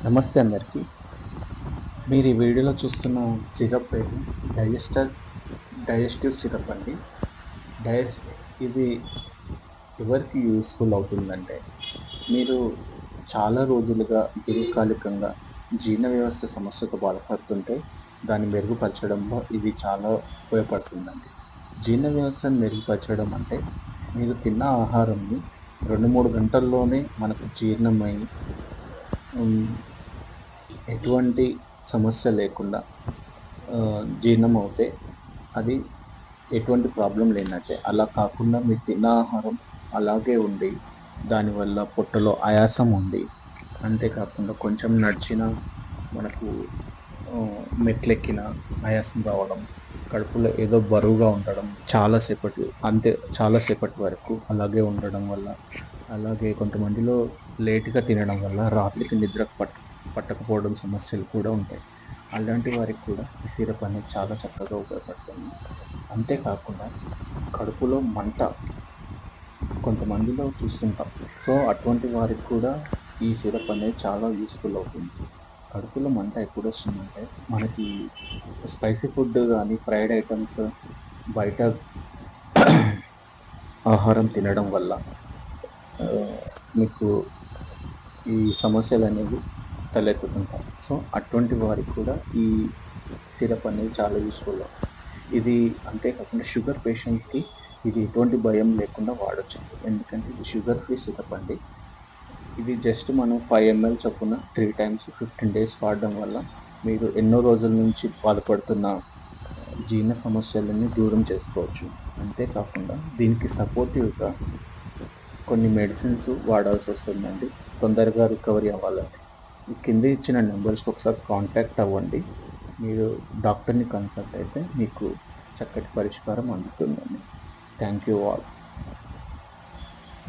నమస్తే అందరికీ. మీరు ఈ వీడియోలో చూస్తున్న సిరప్ పేరు డైజెస్టివ్ సిరప్ అండి. డై ఇది ఎవరికి యూస్ఫుల్ అవుతుందంటే, మీరు చాలా రోజులుగా దీర్ఘకాలికంగా జీర్ణ వ్యవస్థ సమస్యతో బాధపడుతుంటే దాన్ని మెరుగుపరచడంలో ఇది చాలా ఉపయోగపడుతుందండి. జీర్ణ వ్యవస్థను మెరుగుపరచడం అంటే మీరు తిన్న ఆహారంని 2-3 గంటల్లోనే మనకు జీర్ణమై ఎటువంటి సమస్య లేకుండా జీర్ణమవుతే అది ఎటువంటి ప్రాబ్లం లేనట్టే. అలా కాకుండా మీరు తిన్న ఆహారం అలాగే ఉండి దానివల్ల పొట్టలో ఆయాసం ఉండి, అంతేకాకుండా కొంచెం నడిచినా మనకు మెట్లెక్కిన ఆయాసం రావడం, కడుపులో ఏదో బరువుగా ఉండడం, చాలాసేపటి వరకు అలాగే ఉండడం వల్ల, అలాగే కొంతమందిలో లేట్‌గా తినడం వల్ల రాత్రికి నిద్ర పట్టకపోవడం సమస్యలు కూడా ఉంటాయి. అలాంటి వారికి కూడా ఈ సిరప్ అనేది చాలా చక్కగా ఉపయోగపడుతుంది. అంతేకాకుండా కడుపులో మంట కొంతమందిలో చూస్తుంటాం. సో, అటువంటి వారికి కూడా ఈ సిరప్ అనేది చాలా యూస్‌ఫుల్ అవుతుంది. కడుపులో మంట ఎప్పుడొస్తుందంటే, మనకి స్పైసీ ఫుడ్ గానీ, ఫ్రైడ్ ఐటెమ్స్ బయట ఆహారం తినడం వల్ల మీకు ఈ సమస్యలనేవి తలెత్తుతుంటాయి. సో, అటువంటి వారికి కూడా ఈ సిరప్ అనేది చాలా యూస్‌ఫుల్. ఇది అంతేకాకుండా షుగర్ పేషెంట్స్‌కి ఇది ఎటువంటి భయం లేకుండా వాడొచ్చు. ఎందుకంటే ఇది షుగర్ ఫ్రీ సిరప్ అండి. ఇది జస్ట్ మనం 5 ఎంఎల్ చొప్పున 3 టైమ్స్ 15 డేస్ వాడడం వల్ల మీరు ఎన్నో రోజుల నుంచి బాధపడుతున్న జీర్ణ సమస్యలని దూరం చేసుకోవచ్చు. అంతేకాకుండా దీనికి సపోర్టివ్‌గా కొన్ని మెడిసిన్స్ వాడాల్సొస్తుందండి తొందరగా రికవరీ అవ్వాలంటే. ఈ కింద ఇచ్చిన నెంబర్స్‌కి ఒకసారి కాంటాక్ట్ అవ్వండి. మీరు డాక్టర్‌ని కన్సల్ట్ అయితే మీకు చక్కటి పరిష్కారం అందుతుందండి. Thank you all.